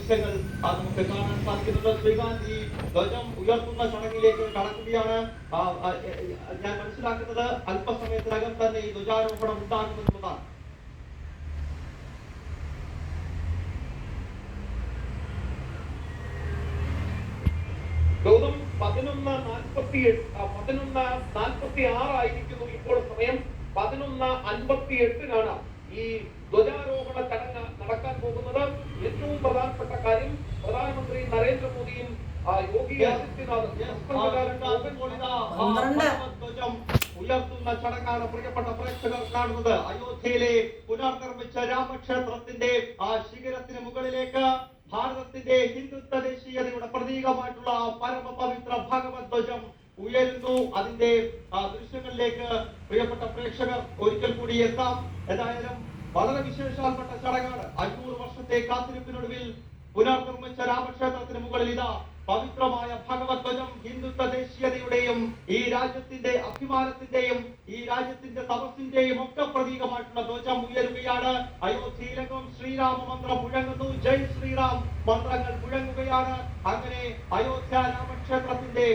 ദൃശ്യങ്ങൾ നമുക്ക് കാണാൻ സാധിക്കുന്നുണ്ട്. ശ്രീകാന്ത് ഈ ധ്വജം ഉയർത്തുന്ന ചടങ്ങിലേക്ക് കടക്കുകയാണ്. ഞാൻ മനസ്സിലാക്കുന്നത് അല്പസമയത്തിനകം തന്നെ ഈ ധ്വജാരോഹണം ഉണ്ടാകുമെന്നുള്ളതാണ്. ഗൗതം 11:46 ആയിരിക്കുന്നു ഇപ്പോൾ സമയം. 11:58 ഈ ധ്വജാരോഹണ ചടങ്ങ് നടക്കാൻ പോകുന്നത്. ഏറ്റവും പ്രധാനപ്പെട്ട കാര്യം, പ്രധാനമന്ത്രി നരേന്ദ്രമോദിയും യോഗി ആദിത്യനാഥും ധ്വജം ഉയർത്തുന്ന ചടങ്ങാണ് പ്രിയപ്പെട്ട പ്രേക്ഷകർ കാണുന്നത്. അയോധ്യയിലെ പുനർനിർമ്മിച്ച രാമക്ഷേത്രത്തിന്റെ ശിഖരത്തിന് മുകളിലേക്ക് ഭാരതത്തിന്റെ ഹിന്ദുത്വ ദേശീയതയുടെ പ്രതീകമായിട്ടുള്ള പരമപവിത്ര ഭഗവത് ധ്വജം ഉയരുന്നു. അതിന്റെ ദൃശ്യങ്ങളിലേക്ക് പ്രിയപ്പെട്ട പ്രേക്ഷകർ ഒരിക്കൽ കൂടി എത്താം. ഏതായാലും വളരെ വിശേഷപ്പെട്ട ചടങ്ങാണ്. 500 വർഷത്തെ കാത്തിരിപ്പിനൊടുവിൽ പുനർനിർമ്മിച്ച രാമക്ഷേത്രത്തിന് മുകളിൽ ഇതാ പവിത്രമായ ഭഗവത് ധ്വജം, ഹിന്ദുത്വ ദേശീയതയുടെയും ഈ രാജ്യത്തിന്റെ അഭിമാനത്തിന്റെയും ഈ രാജ്യത്തിന്റെ തപസ്സിന്റെയും ഒക്കെ പ്രതീകമായിട്ടുള്ള ധ്വജം ഉയരുകയാണ്. അയോധ്യയിലെങ്ങും ശ്രീരാമ മന്ത്രം മുഴങ്ങുന്നു. ജയ് ശ്രീറാം മന്ത്രങ്ങൾ മുഴങ്ങുകയാണ്. അങ്ങനെ അയോധ്യ രാമക്ഷേത്രത്തിന്റെ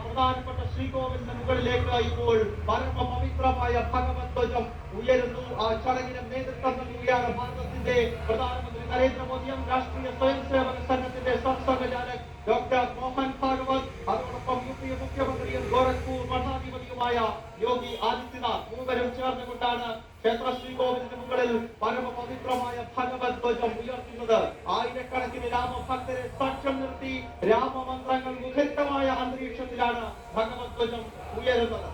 പ്രധാനപ്പെട്ട ശ്രീകോവിലിന്റെ മുകളിലേക്ക് ഇപ്പോൾ പരമപവിത്രമായ ഭഗവത് ധ്വജം ഉയരുന്നു. ചടങ്ങിന് നേതൃത്വം നൽകുകയാണ് ഭാരതത്തിന്റെ പ്രധാനമന്ത്രി നരേന്ദ്രമോദിയും രാഷ്ട്രീയ സ്വയംസേവക സംഘത്തിന്റെ സംസ്ഥാനചാലക് ഡോക്ടർ മോഹൻ ഭാഗവത്, അതോടൊപ്പം യുപി മുഖ്യമന്ത്രിയും ഗോരഖ്പൂർ മഠാധിപതിയുമായ യോഗി ആദിത്യനാഥ്, മൂവരും ചേർന്നുകൊണ്ടാണ് ക്ഷേത്ര ശ്രീകോവിലിന് മുകളിൽ പരമപവിത്രമായ ഭഗവത് ധ്വജം ഉയർത്തുന്നത്. ആയിരക്കണക്കിന് രാമഭക്തരെ സാക്ഷ്യം നിർത്തി രാമമന്ത്രങ്ങൾ മുഖരിതമായ അന്തരീക്ഷത്തിലാണ് ഭഗവത് ധ്വജം ഉയരുന്നത്.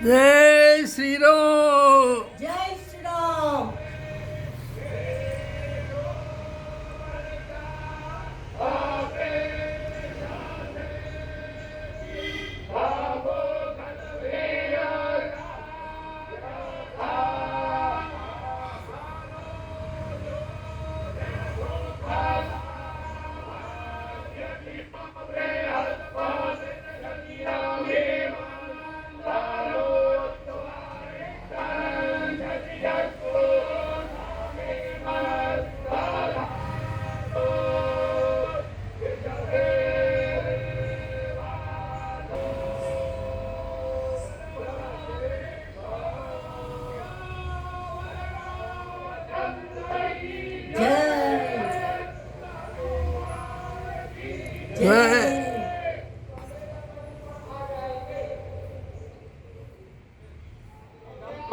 जय श्री राम। जय श्री राम।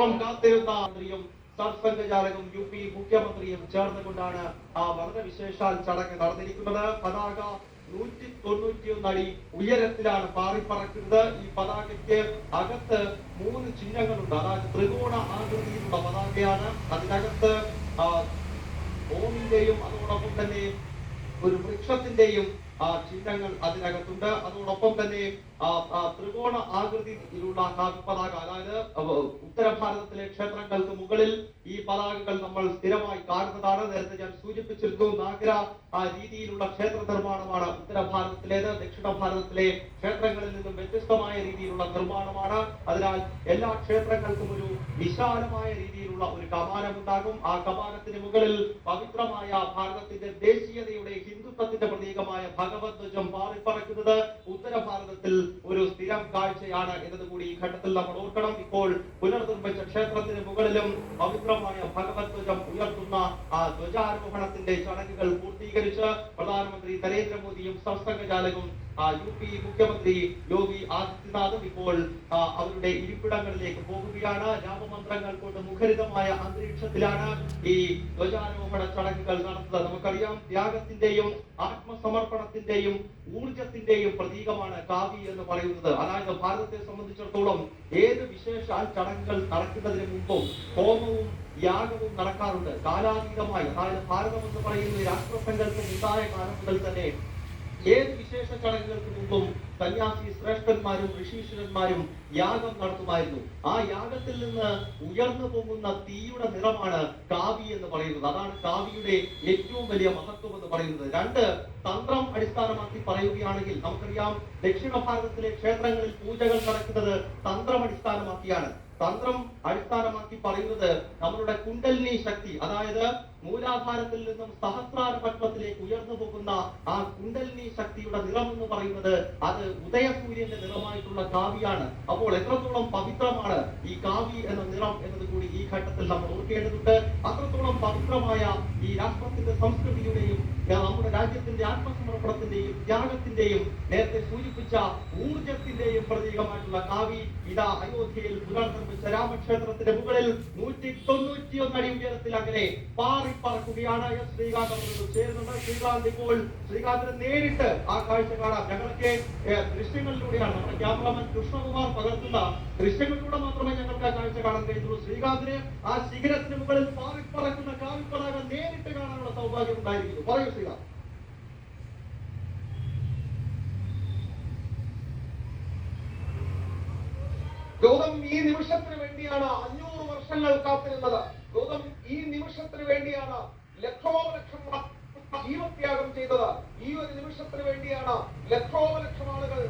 വർഷം കാത്തിരുന്ന മന്ത്രിയും സർസംഘചാലകും UP മുഖ്യമന്ത്രിയും ചേർന്നുകൊണ്ടാണ് ആ വളരെ വിശേഷാൽ ചടങ്ങ് നടന്നിരിക്കുന്നത്. പതാക 191 അടി ഉയരത്തിലാണ് പാറിപ്പറക്കുന്നത്. ഈ പതാകയ്ക്ക് അകത്ത് 3 ചിഹ്നങ്ങളുണ്ട്. അതായത് ത്രികോണ ആകൃതിയിലുള്ള പതാകയാണ്. അതിനകത്ത് ഓമിന്റെയും അതോടൊപ്പം തന്നെ ഒരു വൃക്ഷത്തിന്റെയും ചിഹ്നങ്ങൾ അതിനകത്തുണ്ട്. അതോടൊപ്പം തന്നെ ത്രികോണ ആകൃതിയിലുള്ള പതാക, അതായത് ഉത്തര ഭാരതത്തിലെ ക്ഷേത്രങ്ങൾക്ക് മുകളിൽ ഈ പതാകകൾ നമ്മൾ സ്ഥിരമായി കാണുന്നതാണ്. നേരത്തെ ഞാൻ സൂചിപ്പിച്ചിരുന്നു, നാഗര രീതിയിലുള്ള ക്ഷേത്ര നിർമ്മാണമാണ് ഉത്തര ഭാരതത്തിലേത്. ദക്ഷിണ ഭാരതത്തിലെ ക്ഷേത്രങ്ങളിൽ നിന്നും വ്യത്യസ്തമായ രീതിയിലുള്ള നിർമ്മാണമാണ്. അതിനാൽ എല്ലാ ക്ഷേത്രങ്ങൾക്കും ഒരു വിശാലമായ രീതിയിലുള്ള ഒരു കമാനമുണ്ടാകും. ആ കമാനത്തിന് മുകളിൽ പവിത്രമായ ഭാരതത്തിന്റെ ദേശീയതയുടെ ഹിന്ദുത്വത്തിന്റെ പ്രതീകമായ ഭഗവത് ധ്വജം പാറിപ്പറക്കുന്നത് ഉത്തര ഭാരതത്തിൽ ഒരു സ്ഥിരം കാഴ്ചയാണ് എന്നത് കൂടി ഈ ഘട്ടത്തിൽ നമ്മൾ ഓർക്കണം. ഇപ്പോൾ പുനർനിർമ്മിച്ച ക്ഷേത്രത്തിന് മുകളിലും പവിത്രമായ ഭഗവത് ധ്വജം ഉയർത്തുന്ന ആ ധ്വജാരോഹണത്തിന്റെ ചടങ്ങുകൾ പൂർത്തീകരിച്ച് പ്രധാനമന്ത്രി നരേന്ദ്രമോദിയും സർസംഘചാലകും UP മുഖ്യമന്ത്രി യോഗി ആദിത്യനാഥും ഇപ്പോൾ അവരുടെ ഇരിപ്പിടങ്ങളിലേക്ക് പോകുകയാണ്. രാമമന്ത്രങ്ങൾ കൊണ്ട് മുഖരിതമായ അന്തരീക്ഷത്തിലാണ് ഈ ധ്വജാരോഹണ ചടങ്ങുകൾ നടത്തുന്നത്. നമുക്കറിയാം, ത്യാഗത്തിന്റെയും ആത്മസമർപ്പണത്തിന്റെയും ഊർജത്തിന്റെയും പ്രതീകമാണ് കാവി എന്ന് പറയുന്നത്. അതായത് ഭാരതത്തെ സംബന്ധിച്ചിടത്തോളം ഏത് വിശേഷാൽ ചടങ്ങുകൾ നടക്കുന്നതിന് മുമ്പും ഹോമവും യാഗവും നടക്കാറുണ്ട്. കാലാതീതമായി, അതായത് ഭാരതം എന്ന് പറയുന്ന രാഷ്ട്രസങ്കല്പം ഉണ്ടായ കാലം മുതൽ തന്നെ ഏത് വിശേഷ ചടങ്ങുകൾക്ക് മുമ്പും സന്യാസി ശ്രേഷ്ഠന്മാരും ഋഷീശ്വരന്മാരും യാഗം നടത്തുമായിരുന്നു. ആ യാഗത്തിൽ നിന്ന് ഉയർന്നു പോകുന്ന തീയുടെ നിറമാണ് കാവി എന്ന് പറയുന്നത്. അതാണ് കാവിയുടെ ഏറ്റവും വലിയ മഹത്വം എന്ന് പറയുന്നത്. 2 തന്ത്രം അടിസ്ഥാനമാക്കി പറയുകയാണെങ്കിൽ നമുക്കറിയാം, ദക്ഷിണ ഭാരതത്തിലെ ക്ഷേത്രങ്ങളിൽ പൂജകൾ നടക്കുന്നത് തന്ത്രം അടിസ്ഥാനമാക്കിയാണ്. തന്ത്രം അടിസ്ഥാനമാക്കി പറയുന്നത് നമ്മളുടെ കുണ്ടലിനി ശക്തി, അതായത് മൂലാധാരത്തിൽ നിന്നും സഹസ്രാര പത്മത്തിലേക്ക് ഉയർന്നു പോകുന്ന ആ കുണ്ടലിനി ശക്തിയുടെ നിറം എന്ന് പറയുന്നത് അത് ഉദയസൂര്യന്റെ നിറമായിട്ടുള്ള കാവിയാണ്. അപ്പോൾ എത്രത്തോളം പവിത്രമാണ് ഈ കാവി എന്ന നിറം എന്നത് കൂടി ഈ ഘട്ടത്തിൽ നമ്മൾ ഓർക്കേണ്ടതുണ്ട്. അത്രത്തോളം പവിത്രമായ ഈ രാഷ്ട്രത്തിന്റെ സംസ്കൃതിയുടെയും നമ്മുടെ രാജ്യത്തിന്റെ ആത്മസമർപ്പണത്തിന്റെയും ത്യാഗത്തിന്റെയും നേരത്തെ സൂചിപ്പിച്ച ഊർജത്തിന്റെയും പ്രതീകമായിട്ടുള്ള കാവി ഇതാ അയോധ്യയിൽ പുനർനിർമ്മിച്ച രാമക്ഷേത്രത്തിന്റെ മുകളിൽ 191 അടി ഉയരത്തിൽ അങ്ങനെ പാറിപ്പറക്കുകയാണ്. ശ്രീകാന്ത് അവരോട് ചേരുന്നുണ്ട്. ശ്രീകാന്ത്, ഇപ്പോൾ ശ്രീകാന്തിന് നേരിട്ട് ആ കാഴ്ച കാണാം. ഞങ്ങൾക്ക് ദൃശ്യങ്ങളിലൂടെയാണ്, നമ്മുടെ ക്യാമറമാൻ കൃഷ്ണകുമാർ പകർത്തുന്ന ദൃശ്യങ്ങളിലൂടെ മാത്രമേ ഞങ്ങൾക്ക് ആ കാഴ്ച കാണാൻ കഴിയുള്ളൂ. ശ്രീകാന്തിന് ആ ശിഖരത്തിന് മുകളിൽ പാറിപ്പറക്കുന്ന കാവിപ്പതാക നേരിട്ട് കാണാനുള്ള സൗഭാഗ്യം ഉണ്ടായിരിക്കുന്നു. പറയൂ ശ്രീകാന്ത്. ലോകം ഈ നിമിഷത്തിന് വേണ്ടിയാണ് 500 വർഷങ്ങൾ കാത്തിരുന്നത്. ലോകം ഈ നിമിഷത്തിന് വേണ്ടിയാണ് ലക്ഷോപലക്ഷം ജീവത്യാഗം ചെയ്തത്. ഈ ഒരു നിമിഷത്തിന് വേണ്ടിയാണ് ലക്ഷോപലക്ഷം ആളുകൾ